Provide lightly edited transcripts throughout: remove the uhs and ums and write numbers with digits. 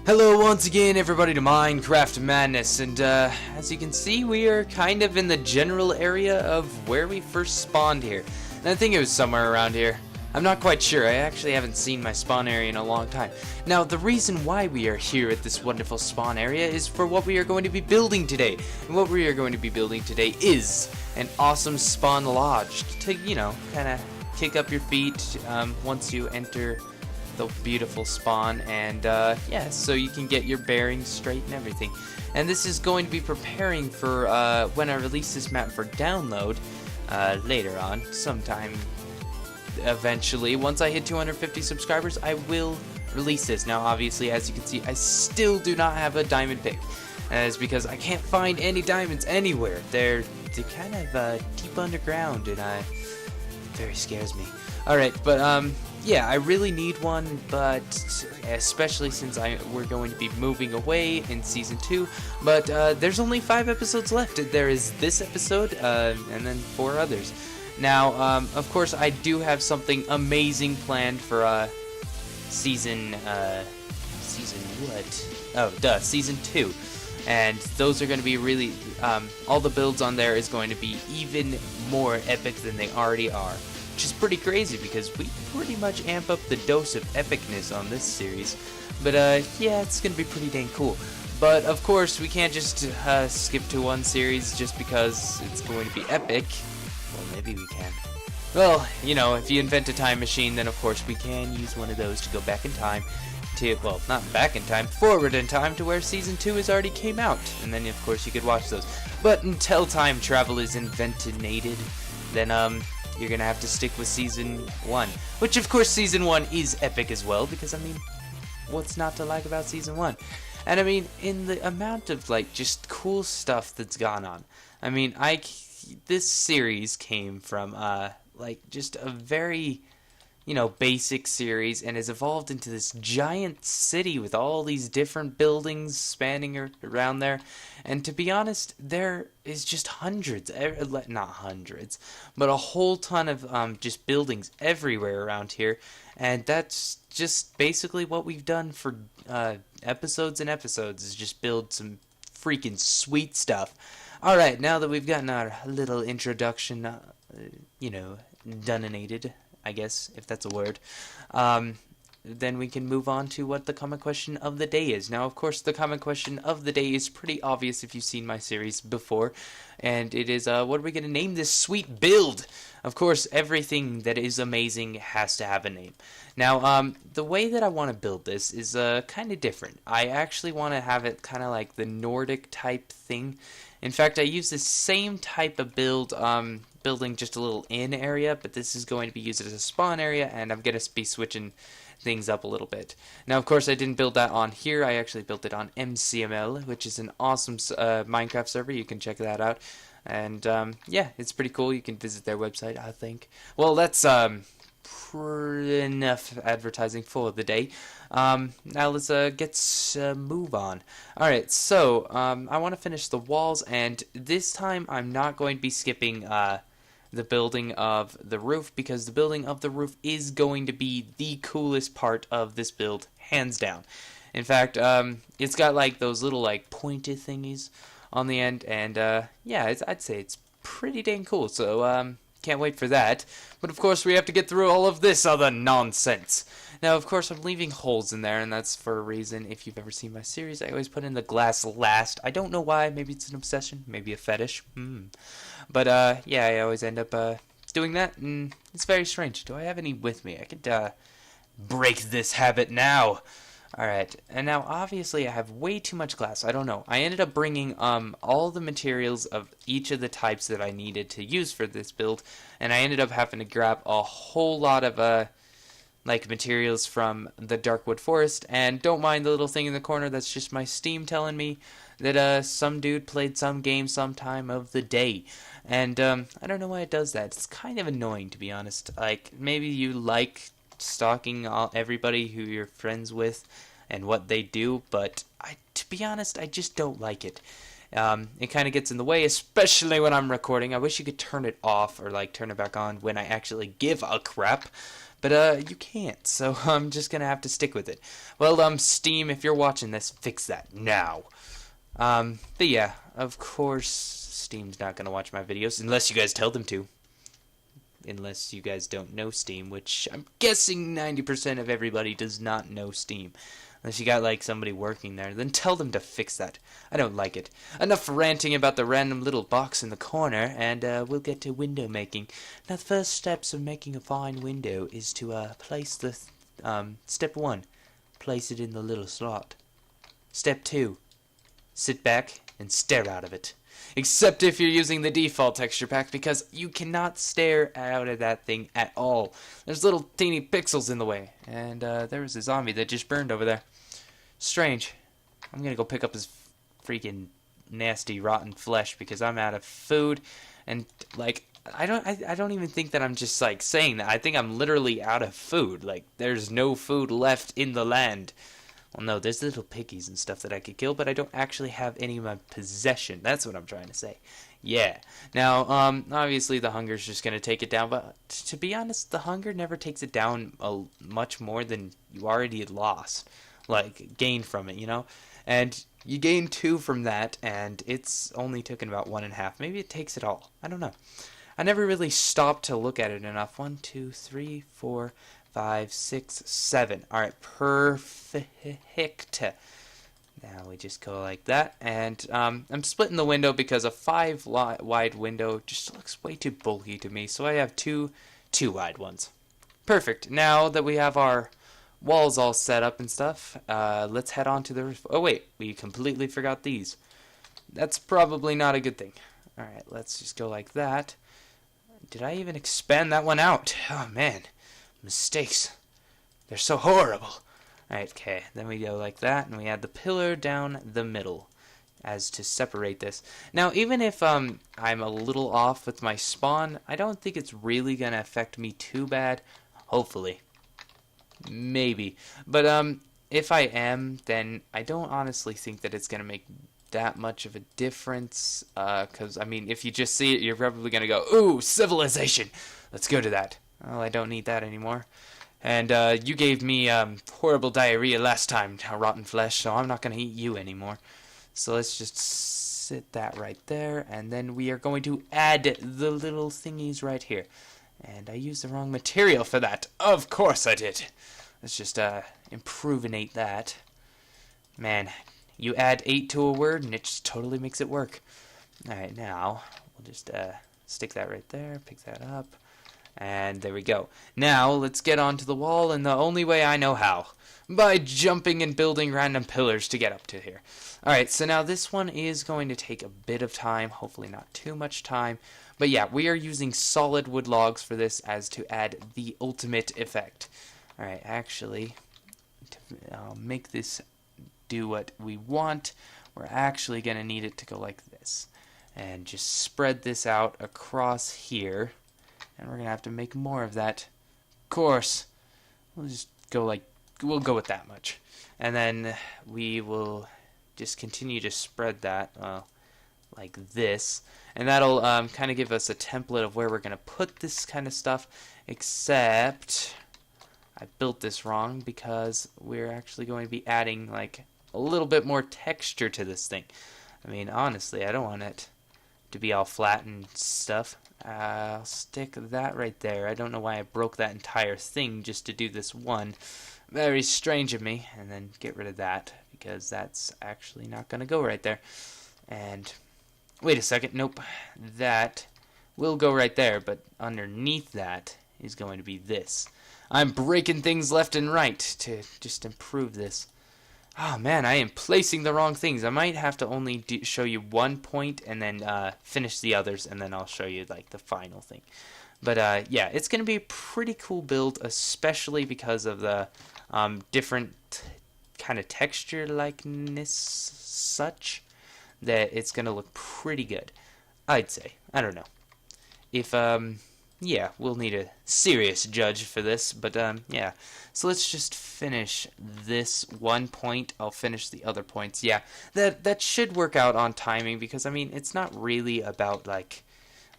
Hello once again everybody to Minecraft Madness, and as you can see we are kind of in the general area of where we first spawned here. And I think it was somewhere around here. I'm not quite sure, I actually haven't seen my spawn area in a long time. Now the reason why we are here at this wonderful spawn area is for what we are going to be building today. And what we are going to be building today is an awesome spawn lodge to, you know, kind of kick up your feet once you enter the beautiful spawn, and yeah, so you can get your bearings straight and everything. And this is going to be preparing for when I release this map for download later on, sometime eventually. Once I hit 250 subscribers, I will release this. Now obviously, as you can see, I still do not have a diamond pick. That is because I can't find any diamonds anywhere. They're kind of deep underground, and it very scares me. Alright, but yeah, I really need one, but especially since we're going to be moving away in Season 2, but there's only 5 episodes left. There is this episode, and then 4 others. Now, of course, I do have something amazing planned for Season what? Oh, Season 2. And those are going to be really, all the builds on there is going to be even more epic than they already are. Which is pretty crazy because we pretty much amp up the dose of epicness on this series. But yeah, it's gonna be pretty dang cool. But of course, we can't just skip to one series just because it's going to be epic. Well, maybe we can. Well, you know, if you invent a time machine, then of course we can use one of those to go back in time to, well, not back in time, forward in time to where Season 2 has already came out. And then of course you could watch those. But until time travel is invented, then you're gonna have to stick with Season 1. Which, of course, Season 1 is epic as well, because, I mean, what's not to like about Season 1? And, I mean, in the amount of, like, just cool stuff that's gone on. I mean, this series came from, like, just a very, you know, basic series, and has evolved into this giant city with all these different buildings spanning around there. And to be honest, there is just hundreds, not hundreds, but a whole ton of just buildings everywhere around here. And that's just basically what we've done for episodes and episodes, is just build some freaking sweet stuff. Alright, now that we've gotten our little introduction, you know, donated, I guess, if that's a word, then we can move on to what the comment question of the day is. Now, of course, the comment question of the day is pretty obvious if you've seen my series before, and it is, what are we going to name this sweet build? Of course, everything that is amazing has to have a name. Now, the way that I want to build this is kind of different. I actually want to have it kind of like the Nordic type thing. In fact, I use the same type of build, building just a little inn area, but this is going to be used as a spawn area, and I'm going to be switching things up a little bit. Now, of course, I didn't build that on here. I actually built it on MCML, which is an awesome Minecraft server. You can check that out. And, yeah, it's pretty cool. You can visit their website, I think. Well, that's enough advertising for the day. Now let's move on. Alright, so I want to finish the walls, and this time I'm not going to be skipping the building of the roof, because the building of the roof is going to be the coolest part of this build, hands down. In fact, it's got like those little like pointy thingies on the end, and yeah, I'd say it's pretty dang cool, so can't wait for that. But of course we have to get through all of this other nonsense. Now, of course, I'm leaving holes in there, and that's for a reason. If you've ever seen my series, I always put in the glass last. I don't know why. Maybe it's an obsession. Maybe a fetish. But, yeah, I always end up doing that, and it's very strange. Do I have any with me? I could break this habit now. Alright, and now, obviously, I have way too much glass. I don't know. I ended up bringing all the materials of each of the types that I needed to use for this build, and I ended up having to grab a whole lot of like materials from the Darkwood Forest, and don't mind the little thing in the corner, that's just my Steam telling me that some dude played some game sometime of the day. And I don't know why it does that. It's kind of annoying, to be honest. Like, maybe you like stalking everybody who you're friends with and what they do, but to be honest, I just don't like it. It kind of gets in the way, especially when I'm recording. I wish you could turn it off or like turn it back on when I actually give a crap. But you can't, so I'm just gonna have to stick with it. Well, Steam, if you're watching this, fix that now. But yeah, of course, Steam's not gonna watch my videos unless you guys tell them to. Unless you guys don't know Steam, which I'm guessing 90% of everybody does not know Steam. Unless you got, like, somebody working there, then tell them to fix that. I don't like it. Enough ranting about the random little box in the corner, and we'll get to window making. Now, the first steps of making a fine window is to place the, step 1, place it in the little slot. Step 2, sit back and stare out of it. Except if you're using the default texture pack, because you cannot stare out of that thing at all. There's little teeny pixels in the way. And there was a zombie that just burned over there. Strange. I'm gonna go pick up his freaking nasty rotten flesh because I'm out of food. And like, I don't even think that I'm just like saying that. I think I'm literally out of food. Like, there's no food left in the land. Well, no, there's little piggies and stuff that I could kill, but I don't actually have any of my possession. That's what I'm trying to say. Yeah. Now, obviously the hunger's just going to take it down, but to be honest, the hunger never takes it down much more than you already had lost. Like, gained from it, you know? And you gain 2 from that, and it's only taken about 1.5. Maybe it takes it all. I don't know. I never really stopped to look at it enough. 1, 2, 3, 4... 5, 6, 7. Alright, perfect. Now we just go like that. And I'm splitting the window because a 5 wide window just looks way too bulky to me. So I have two wide ones. Perfect. Now that we have our walls all set up and stuff, let's head on to the roof. Oh wait, we completely forgot these. That's probably not a good thing. Alright, let's just go like that. Did I even expand that one out? Oh man. Mistakes. They're so horrible. Alright, okay. Then we go like that, and we add the pillar down the middle as to separate this. Now, even if I'm a little off with my spawn, I don't think it's really going to affect me too bad. Hopefully. Maybe. But if I am, then I don't honestly think that it's going to make that much of a difference. Because, I mean, if you just see it, you're probably going to go, ooh, civilization. Let's go to that. Well, I don't need that anymore. And you gave me horrible diarrhea last time, rotten flesh, so I'm not going to eat you anymore. So let's just sit that right there, and then we are going to add the little thingies right here. And I used the wrong material for that. Of course I did. Let's just improvinate that. Man, you add 8 to a word, and it just totally makes it work. Alright, now, we'll just stick that right there, pick that up. And there we go. Now, let's get onto the wall in the only way I know how. By jumping and building random pillars to get up to here. Alright, so now this one is going to take a bit of time. Hopefully not too much time. But yeah, we are using solid wood logs for this as to add the ultimate effect. Alright, actually, to make this do what we want, we're actually going to need it to go like this. And just spread this out across here. And we're going to have to make more of that. Of course. We'll just go we'll go with that much. And then we will just continue to spread that like this. And that'll kind of give us a template of where we're going to put this kind of stuff. Except I built this wrong because we're actually going to be adding like a little bit more texture to this thing. I mean, honestly, I don't want it to be all flat and stuff. I'll stick that right there. I don't know why I broke that entire thing just to do this one. Very strange of me. And then get rid of that, because that's actually not going to go right there. And wait a second. Nope. That will go right there, but underneath that is going to be this. I'm breaking things left and right to just improve this. Oh man, I am placing the wrong things. I might have to only show you one point and then finish the others, and then I'll show you like the final thing. But yeah, it's going to be a pretty cool build, especially because of the different kind of texture likeness such that it's going to look pretty good. I'd say. I don't know. If yeah, we'll need a serious judge for this, but yeah. So let's just finish this one point. I'll finish the other points. Yeah, that should work out on timing, because I mean, it's not really about like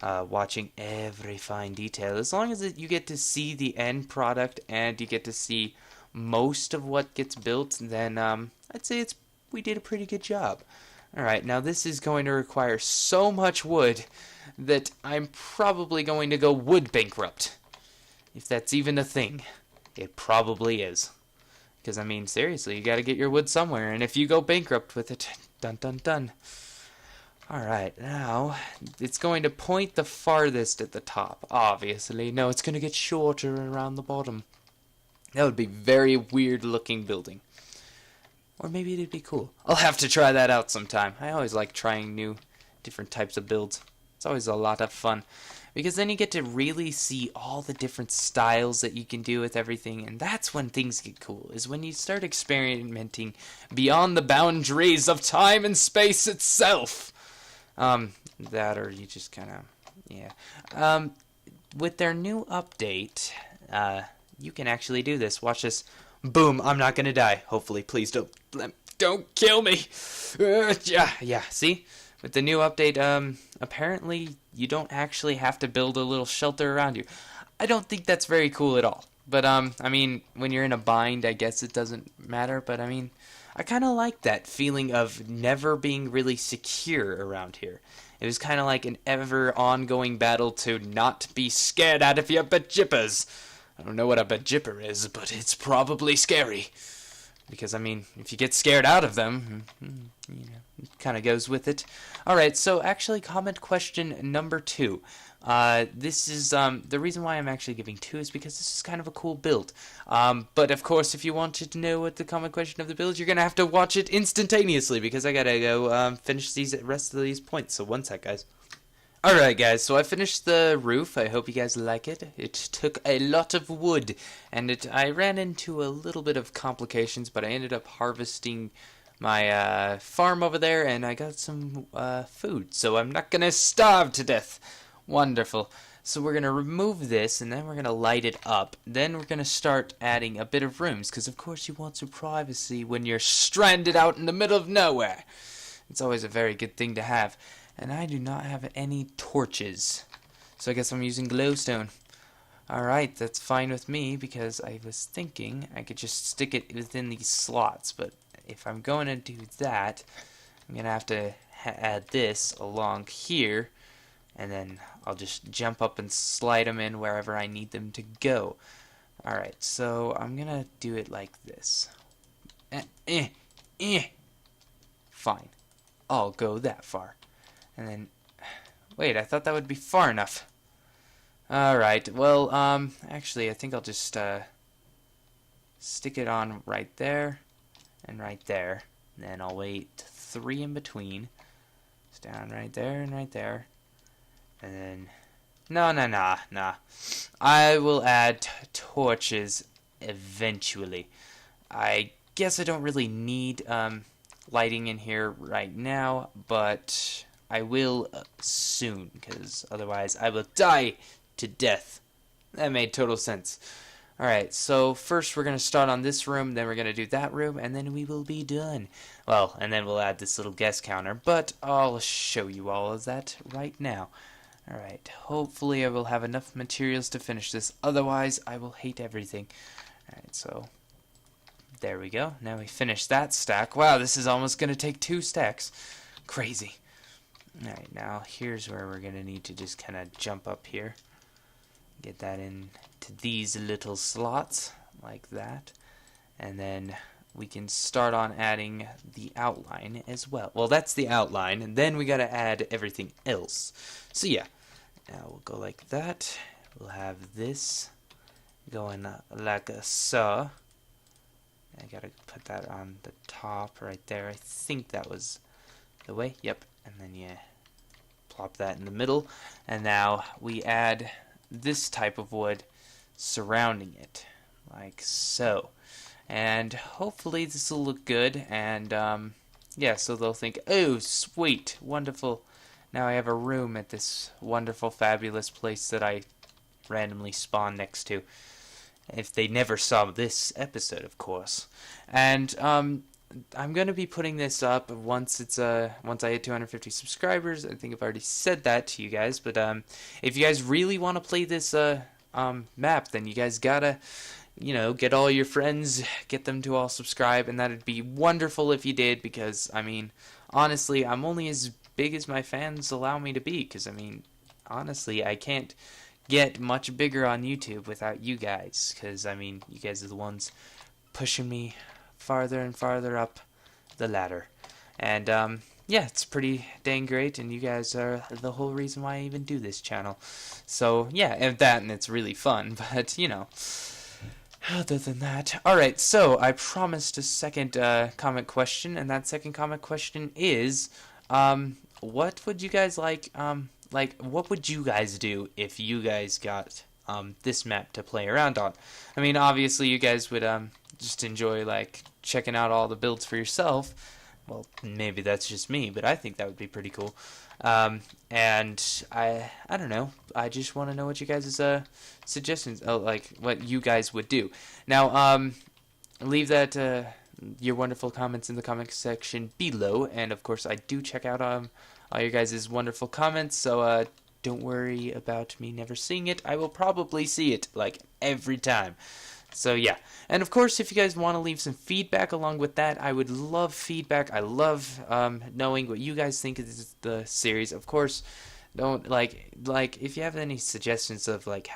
watching every fine detail. As long as you get to see the end product and you get to see most of what gets built, then I'd say we did a pretty good job. Alright, now this is going to require so much wood that I'm probably going to go wood bankrupt. If that's even a thing. It probably is. Because, I mean, seriously, you gotta get your wood somewhere, and if you go bankrupt with it, dun dun dun. Alright, now, it's going to point the farthest at the top, obviously. No, it's gonna get shorter around the bottom. That would be very weird looking building. Or maybe it'd be cool. I'll have to try that out sometime. I always like trying new, different types of builds. It's always a lot of fun. Because then you get to really see all the different styles that you can do with everything. And that's when things get cool. Is when you start experimenting beyond the boundaries of time and space itself. That or you just kind of, yeah. With their new update, you can actually do this. Watch this. Boom, I'm not gonna die. Hopefully, please don't kill me. Yeah, see? With the new update, apparently you don't actually have to build a little shelter around you. I don't think that's very cool at all. But, I mean, when you're in a bind, I guess it doesn't matter. But, I mean, I kind of like that feeling of never being really secure around here. It was kind of like an ever ongoing battle to not be scared out of your bejippers. I don't know what a bejipper is, but it's probably scary. Because, I mean, if you get scared out of them, you know, it kind of goes with it. Alright, so actually comment question number 2. This is, the reason why I'm actually giving 2 is because this is kind of a cool build. But, of course, if you wanted to know what the comment question of the build, you're going to have to watch it instantaneously, because I gotta go, finish the rest of these points. So, one sec, guys. Alright guys, so I finished the roof. I hope you guys like it. It took a lot of wood, and I ran into a little bit of complications, but I ended up harvesting my farm over there, and I got some food, so I'm not gonna starve to death. Wonderful. So we're gonna remove this, and then we're gonna light it up. Then we're gonna start adding a bit of rooms, because of course you want some privacy when you're stranded out in the middle of nowhere. It's always a very good thing to have. And I do not have any torches. So I guess I'm using glowstone. Alright, that's fine with me, because I was thinking I could just stick it within these slots. But if I'm going to do that, I'm going to have to add this along here. And then I'll just jump up and slide them in wherever I need them to go. Alright, so I'm going to do it like this. Fine. I'll go that far. And then, wait, I thought that would be far enough. Alright, well, actually, I think I'll just, stick it on right there, and right there. And then I'll wait 3 in between. It's down right there, and right there. And then, nah. I will add torches eventually. I guess I don't really need, lighting in here right now, but I will soon, because otherwise I will die to death. That made total sense. Alright, so first we're going to start on this room, then we're going to do that room, and then we will be done. Well, and then we'll add this little guest counter, but I'll show you all of that right now. Alright, hopefully I will have enough materials to finish this, otherwise I will hate everything. Alright, so there we go. Now we finished that stack. Wow, this is almost going to take 2 stacks. Crazy. Alright, now here's where we're going to need to just kind of jump up here. Get that into these little slots, like that. And then we can start on adding the outline as well. Well, that's the outline, and then we got to add everything else. So yeah, now we'll go like that. We'll have this going like so. I got to put that on the top right there. I think that was the way. Yep. And then you plop that in the middle, and now we add this type of wood surrounding it, like so. And hopefully this will look good, and yeah, so they'll think, oh, sweet, wonderful. Now I have a room at this wonderful, fabulous place that I randomly spawned next to. If they never saw this episode, of course. And I'm gonna be putting this up once once I hit 250 subscribers. I think I've already said that to you guys, but if you guys really want to play this map, then you guys gotta, get all your friends, get them to all subscribe, and that'd be wonderful if you did, because I mean, honestly, I'm only as big as my fans allow me to be, because I mean, honestly, I can't get much bigger on YouTube without you guys, because I mean, you guys are the ones pushing me farther and farther up the ladder. And yeah, it's pretty dang great, and you guys are the whole reason why I even do this channel. So yeah, and it's really fun, but other than that. Alright, so I promised a second comment question, and that second comment question is, what would you guys like, what would you guys do if you guys got this map to play around on? I mean, obviously you guys would just enjoy like checking out all the builds for yourself. Well, maybe that's just me, but I think that would be pretty cool. And I don't know. I just want to know what you guys' suggestions, like what you guys would do. Now, leave that your wonderful comments in the comment section below, and of course, I do check out all your guys' wonderful comments. So don't worry about me never seeing it. I will probably see it like every time. So yeah, and of course, if you guys want to leave some feedback along with that, I would love feedback. I love knowing what you guys think of the series. Of course, don't like if you have any suggestions of like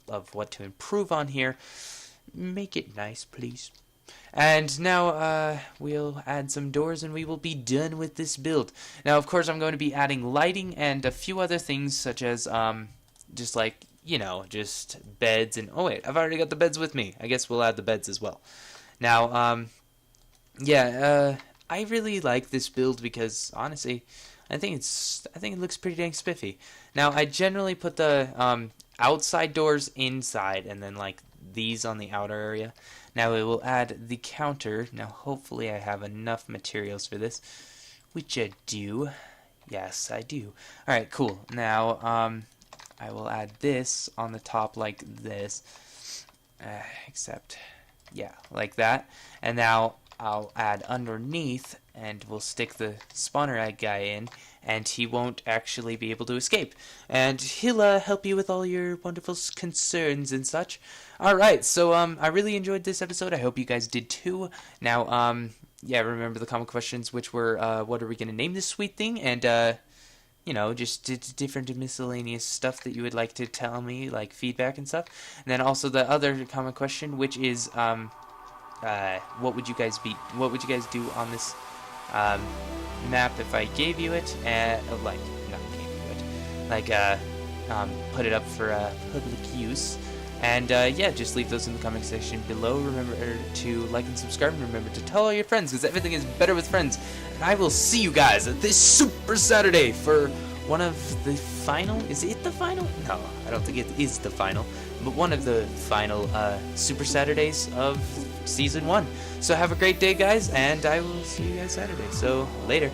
of what to improve on here, make it nice, please. And now we'll add some doors and we will be done with this build. Now, of course, I'm going to be adding lighting and a few other things such as just like, just beds and... Oh, wait, I've already got the beds with me. I guess we'll add the beds as well. Now, yeah, I really like this build because, honestly, I think it looks pretty dang spiffy. Now, I generally put the outside doors inside and then, like, these on the outer area. Now, we will add the counter. Now, hopefully I have enough materials for this, which I do. Yes, I do. Alright, cool. Now, I will add this on the top like this, except, yeah, like that. And now I'll add underneath, and we'll stick the spawner egg guy in, and he won't actually be able to escape. And he'll help you with all your wonderful concerns and such. Alright, so I really enjoyed this episode. I hope you guys did too. Now, yeah, remember the comment questions, which were, what are we going to name this sweet thing? And, just different miscellaneous stuff that you would like to tell me, like feedback and stuff. And then also the other comment question, which is, what would you guys do on this map if I gave you it? Like, not gave you it, like, put it up for public use. And yeah, just leave those in the comment section below. Remember to like and subscribe, and remember to tell all your friends, because everything is better with friends. And I will see you guys at this Super Saturday for one of the final... Is it the final? No, I don't think it is the final. But one of the final Super Saturdays of Season 1. So have a great day, guys, and I will see you guys Saturday. So, later.